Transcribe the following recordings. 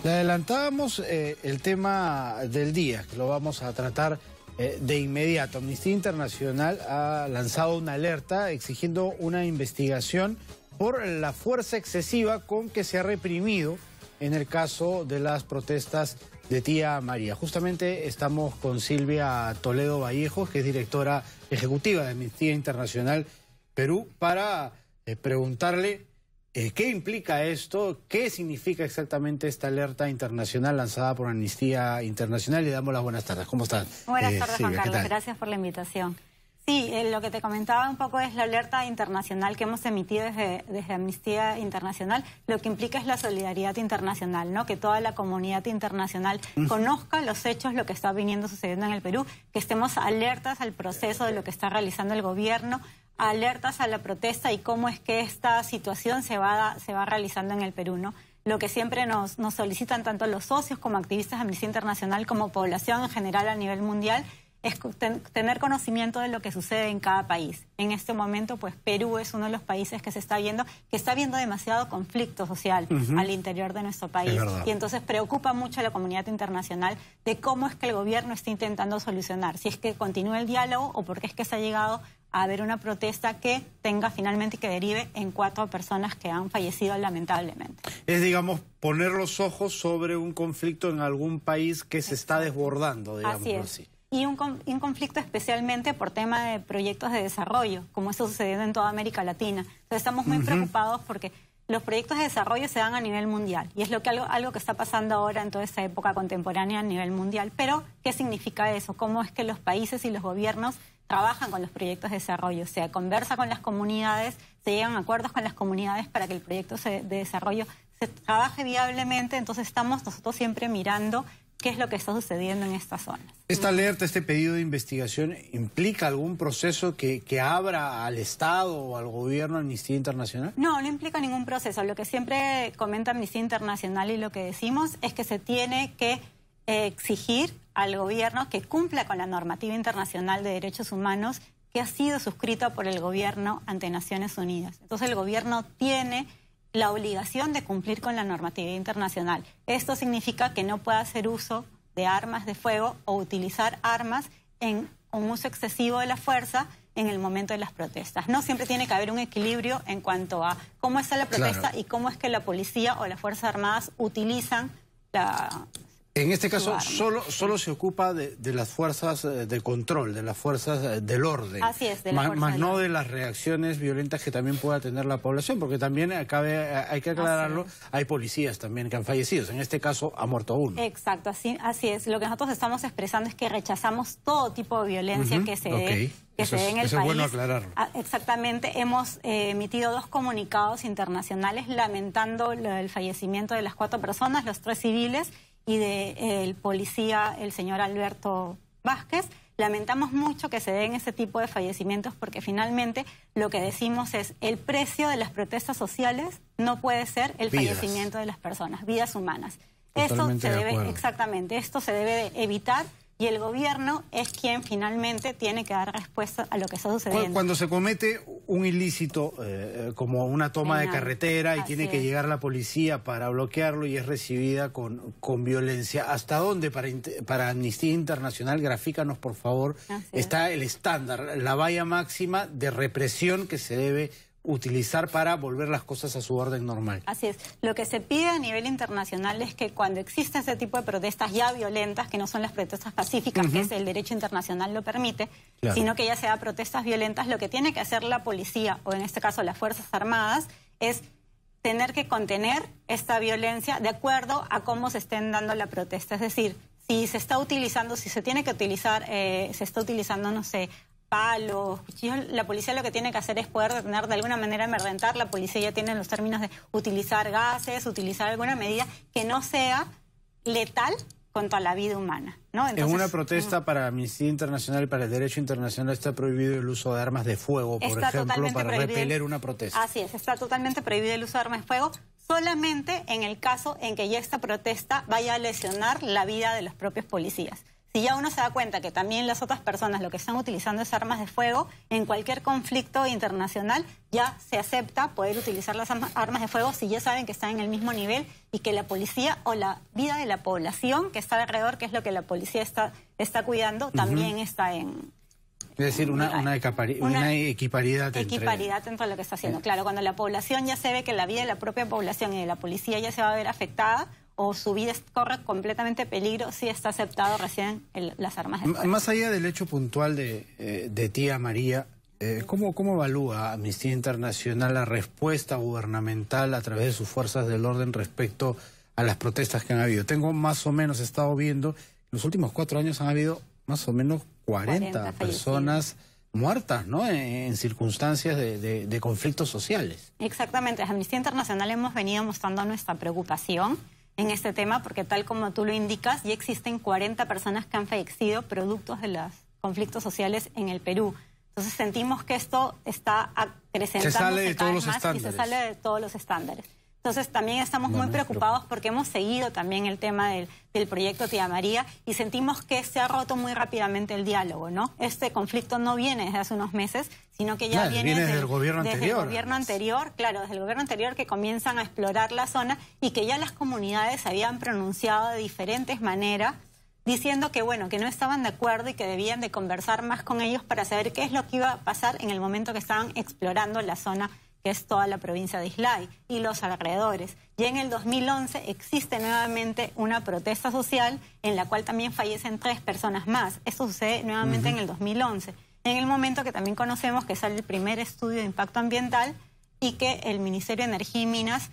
Le adelantábamos el tema del día, que lo vamos a tratar de inmediato. Amnistía Internacional ha lanzado una alerta exigiendo una investigación por la fuerza excesiva con que se ha reprimido en el caso de las protestas de Tía María. Justamente estamos con Silvia Toledo Vallejos, que es directora ejecutiva de Amnistía Internacional Perú, para preguntarle qué implica esto, qué significa exactamente esta alerta internacional lanzada por Amnistía Internacional. Le damos las buenas tardes. ¿Cómo están? Buenas tardes, Silvia, Juan Carlos. Gracias por la invitación. Sí, lo que te comentaba un poco es la alerta internacional que hemos emitido desde Amnistía Internacional. Lo que implica es la solidaridad internacional, ¿no? Que toda la comunidad internacional conozca los hechos, lo que está sucediendo en el Perú, que estemos alertas al proceso de lo que está realizando el gobierno, alertas a la protesta y cómo es que esta situación se va realizando en el Perú, ¿no? Lo que siempre nos solicitan tanto los socios como activistas de Amnistía Internacional como población en general a nivel mundial es tener conocimiento de lo que sucede en cada país. En este momento, pues Perú es uno de los países que está viendo demasiado conflicto social al interior de nuestro país. Y entonces preocupa mucho a la comunidad internacional de cómo es que el gobierno está intentando solucionar. Si es que continúa el diálogo o por qué es que se ha llegado a haber una protesta que tenga finalmente que derive en 4 personas que han fallecido lamentablemente. Es, digamos, poner los ojos sobre un conflicto en algún país que se está desbordando, digamos así. Y un conflicto especialmente por tema de proyectos de desarrollo, como está sucediendo en toda América Latina. Entonces estamos muy preocupados porque los proyectos de desarrollo se dan a nivel mundial. Y es algo que está pasando ahora en toda esta época contemporánea a nivel mundial. Pero, ¿qué significa eso? ¿Cómo es que los países y los gobiernos trabajan con los proyectos de desarrollo? O sea, conversa con las comunidades, se llegan a acuerdos con las comunidades para que el proyecto de desarrollo se trabaje viablemente. Entonces estamos nosotros siempre mirando qué es lo que está sucediendo en estas zonas. ¿Esta alerta, este pedido de investigación, implica algún proceso que abra al Estado o al gobierno Amnistía Internacional? No, no implica ningún proceso. Lo que siempre comenta Amnistía Internacional y lo que decimos es que se tiene que exigir al gobierno que cumpla con la normativa internacional de derechos humanos que ha sido suscrita por el gobierno ante Naciones Unidas. Entonces el gobierno tiene la obligación de cumplir con la normativa internacional. Esto significa que no puede hacer uso de armas de fuego o utilizar armas en un uso excesivo de la fuerza en el momento de las protestas. No siempre tiene que haber un equilibrio en cuanto a cómo está la protesta y cómo es que la policía o las Fuerzas Armadas utilizan la... En este caso, solo se ocupa de las fuerzas de control, de las fuerzas del orden. Así es, más no de las reacciones violentas que también pueda tener la población, porque también hay que aclararlo, hay policías también que han fallecido. En este caso, ha muerto uno. Exacto, así es. Lo que nosotros estamos expresando es que rechazamos todo tipo de violencia que se dé. Que se dé en el país. Es bueno aclararlo. Exactamente. Hemos emitido 2 comunicados internacionales lamentando el fallecimiento de las 4 personas, los 3 civiles y del policía, el señor Alberto Vázquez. Lamentamos mucho que se den ese tipo de fallecimientos porque finalmente lo que decimos es el precio de las protestas sociales no puede ser el fallecimiento de las personas, vidas humanas. Totalmente Esto se debe de evitar. Y el gobierno es quien finalmente tiene que dar respuesta a lo que está sucediendo. Cuando se comete un ilícito como una toma de carretera y tiene que llegar la policía para bloquearlo y es recibida con violencia, ¿hasta dónde para Amnistía Internacional, grafícanos por favor, está el estándar, la valla máxima de represión que se debe utilizar para volver las cosas a su orden normal? Así es. Lo que se pide a nivel internacional es que cuando existe ese tipo de protestas ya violentas, que no son las protestas pacíficas, que el derecho internacional lo permite, sino que ya sea protestas violentas, lo que tiene que hacer la policía, o en este caso las Fuerzas Armadas, es tener que contener esta violencia de acuerdo a cómo se estén dando la protesta. Es decir, si se está utilizando, si se tiene que utilizar, se está utilizando, no sé, palos, cuchillos, la policía lo que tiene que hacer es poder detener de alguna manera, amedrentar. La policía ya tiene los términos de utilizar gases, utilizar alguna medida que no sea letal contra la vida humana, ¿no? Entonces, en una protesta para Amnistía Internacional y para el derecho internacional está prohibido el uso de armas de fuego, por ejemplo, para repeler una protesta. Así es, está totalmente prohibido el uso de armas de fuego, solamente en el caso en que ya esta protesta vaya a lesionar la vida de los propios policías. Si ya uno se da cuenta que también las otras personas lo que están utilizando es armas de fuego, en cualquier conflicto internacional ya se acepta poder utilizar las armas de fuego si ya saben que están en el mismo nivel y que la policía o la vida de la población que está alrededor, que es lo que la policía está cuidando, también está en... Es decir, una equiparidad entre lo que está haciendo. Claro, cuando la población ya se ve que la vida de la propia población y de la policía ya se va a ver afectada, o su vida corre completamente peligro, sí está aceptado recién las armas de fuego. Más allá del hecho puntual de Tía María, ¿cómo evalúa Amnistía Internacional la respuesta gubernamental a través de sus fuerzas del orden respecto a las protestas que han habido? Tengo más o menos, he estado viendo, en los últimos 4 años han habido más o menos 40 personas muertas, ¿no? En circunstancias de conflictos sociales. Exactamente, desde Amnistía Internacional hemos venido mostrando nuestra preocupación en este tema, porque tal como tú lo indicas, ya existen 40 personas que han fallecido productos de los conflictos sociales en el Perú. Entonces sentimos que esto está acrecentándose cada vez más y se sale de todos los estándares. Entonces también estamos muy preocupados porque hemos seguido también el tema del proyecto Tía María y sentimos que se ha roto muy rápidamente el diálogo, ¿no? Este conflicto no viene desde hace unos meses, sino que ya viene desde el gobierno anterior. Desde el gobierno anterior, claro, desde el gobierno anterior, que comienzan a explorar la zona y que ya las comunidades habían pronunciado de diferentes maneras, diciendo que, bueno, que no estaban de acuerdo y que debían de conversar más con ellos para saber qué es lo que iba a pasar en el momento que estaban explorando la zona, que es toda la provincia de Islay y los alrededores. Ya en el 2011 existe nuevamente una protesta social en la cual también fallecen 3 personas más. Esto sucede nuevamente en el 2011, en el momento que también conocemos que sale el primer estudio de impacto ambiental y que el Ministerio de Energía y Minas,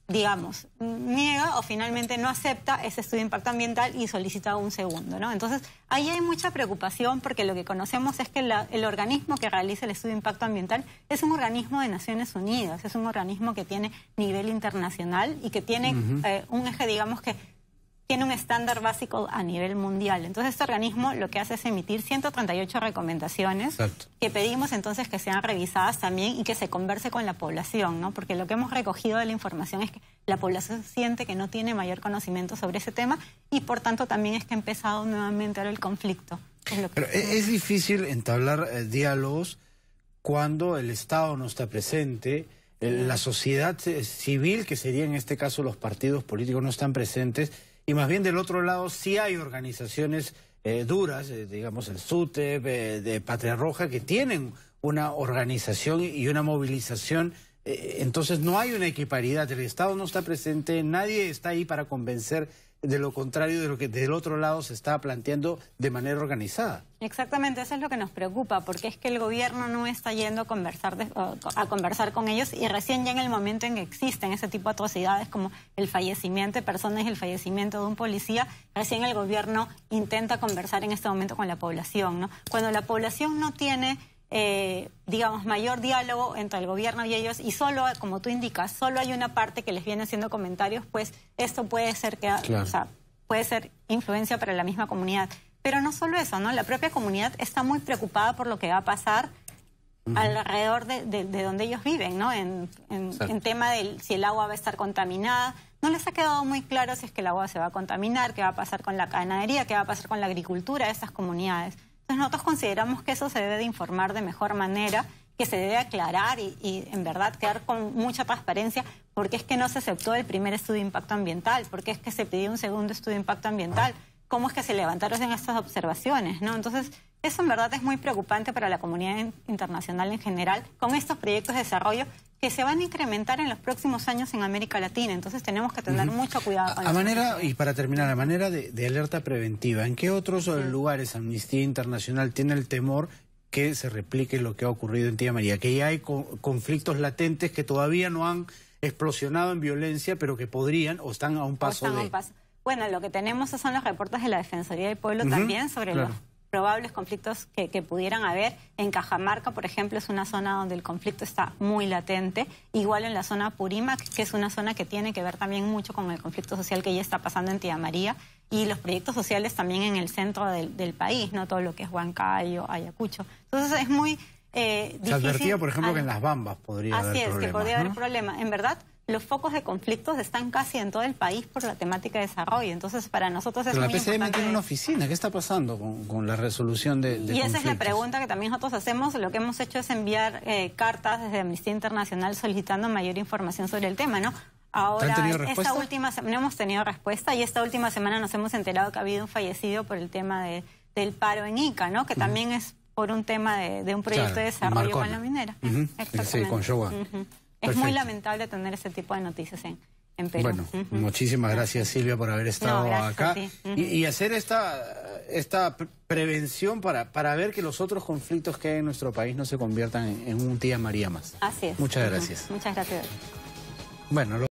digamos, niega o finalmente no acepta ese estudio de impacto ambiental y solicita un segundo, ¿no? Entonces, ahí hay mucha preocupación porque lo que conocemos es que el organismo que realiza el estudio de impacto ambiental es un organismo de Naciones Unidas, es un organismo que tiene nivel internacional y que tiene un eje, digamos, que tiene un estándar básico a nivel mundial. Entonces, este organismo lo que hace es emitir 138 recomendaciones que pedimos entonces que sean revisadas también y que se converse con la población, ¿no? Porque lo que hemos recogido de la información es que la población siente que no tiene mayor conocimiento sobre ese tema y por tanto también es que ha empezado nuevamente ahora el conflicto. Pero es difícil entablar diálogos cuando el Estado no está presente, la sociedad civil, que sería en este caso los partidos políticos, no están presentes. Y más bien del otro lado sí hay organizaciones duras, digamos el SUTEP, de Patria Roja, que tienen una organización y una movilización. Entonces no hay una equiparidad, el Estado no está presente, nadie está ahí para convencer de lo contrario de lo que del otro lado se está planteando de manera organizada. Exactamente, eso es lo que nos preocupa, porque es que el gobierno no está yendo a conversar con ellos y recién ya en el momento en que existen ese tipo de atrocidades como el fallecimiento de personas y el fallecimiento de un policía, recién el gobierno intenta conversar en este momento con la población, ¿no? Cuando la población no tiene digamos, mayor diálogo entre el gobierno y ellos, y solo, como tú indicas, solo hay una parte que les viene haciendo comentarios, pues esto puede ser o sea, puede ser influencia para la misma comunidad. Pero no solo eso, ¿no? La propia comunidad está muy preocupada por lo que va a pasar alrededor de donde ellos viven, ¿no? En tema de si el agua va a estar contaminada. No les ha quedado muy claro si es que el agua se va a contaminar, qué va a pasar con la ganadería, qué va a pasar con la agricultura de estas comunidades. Entonces nosotros consideramos que eso se debe de informar de mejor manera, que se debe aclarar y en verdad quedar con mucha transparencia, porque es que no se aceptó el primer estudio de impacto ambiental, porque es que se pidió un segundo estudio de impacto ambiental, cómo es que se levantaron estas observaciones, ¿no? Entonces eso en verdad es muy preocupante para la comunidad internacional en general, con estos proyectos de desarrollo que se van a incrementar en los próximos años en América Latina. Entonces tenemos que tener mucho cuidado con eso. Y para terminar, a manera de alerta preventiva, ¿en qué otros lugares Amnistía Internacional tiene el temor que se replique lo que ha ocurrido en Tía María? Que ya hay conflictos latentes que todavía no han explosionado en violencia, pero que podrían o están a un paso de... Bueno, lo que tenemos son los reportes de la Defensoría del Pueblo también sobre los probables conflictos que pudieran haber. En Cajamarca, por ejemplo, es una zona donde el conflicto está muy latente. Igual en la zona Purímac, que es una zona que tiene que ver también mucho con el conflicto social que ya está pasando en Tía María. Y los proyectos sociales también en el centro del país, ¿no? Todo lo que es Huancayo, Ayacucho. Entonces es muy difícil. Se advertía, por ejemplo, que en Las Bambas podría haber problemas. Así es, que podría haber problemas. En verdad, los focos de conflictos están casi en todo el país por la temática de desarrollo. Entonces, para nosotros es muy importante. Pero la PCM tiene una oficina. ¿Qué está pasando con la resolución de conflictos? Y esa es la pregunta que también nosotros hacemos. Lo que hemos hecho es enviar cartas desde Amnistía Internacional solicitando mayor información sobre el tema, ¿no? Ahora, ¿Han tenido respuesta? esta última no hemos tenido respuesta, y esta última semana nos hemos enterado que ha habido un fallecido por el tema del paro en Ica, ¿no? Que también es por un tema de un proyecto de desarrollo con la minera. Sí, con Showa. Es muy lamentable tener ese tipo de noticias en Perú. Bueno, muchísimas gracias, Silvia, por haber estado acá y hacer esta prevención para ver que los otros conflictos que hay en nuestro país no se conviertan en un Tía María más. Así es. Muchas gracias. Muchas gracias. Bueno,